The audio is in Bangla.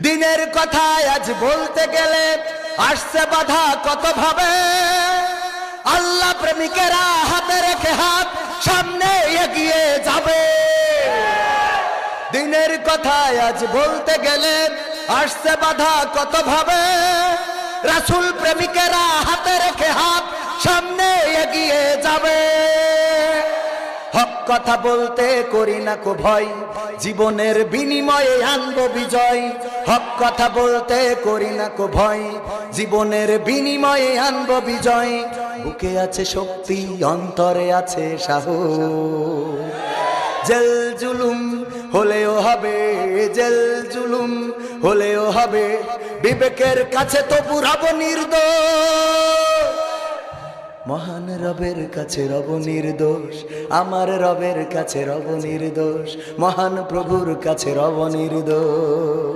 দিনের কথা আজ বলতে গেলে আসছে বাধা কত ভাবে, আল্লাহ প্রেমিকেরা হাতে রেখে হাত সামনে এগিয়ে যাবে। দিনের কথা আজ বলতে গেলে আসছে বাধা কত ভাবে, রাসূল প্রেমিকেরা হাতে রেখে হাত সামনে এগিয়ে যাবে। হক কথা বলতে করি না কো ভয়, জীবনের বিনিময়ে আনবো বিজয়। হক কথা বলতে করি না কো ভয়, জীবনের বিনিময়ে আনবো বিজয়। বুকে আছে শক্তি, অন্তরে আছে সাহস, জেল জুলুম হলেও হবে, জেল জুলুম হলেও হবে, বিবেকের কাছে তো পুরাবো নির্দোষ। মহান রবের কাছে রব নির্দোষ, আমার রবের কাছে রব নির্দোষ, মহান প্রভুর কাছে রব নির্দোষ।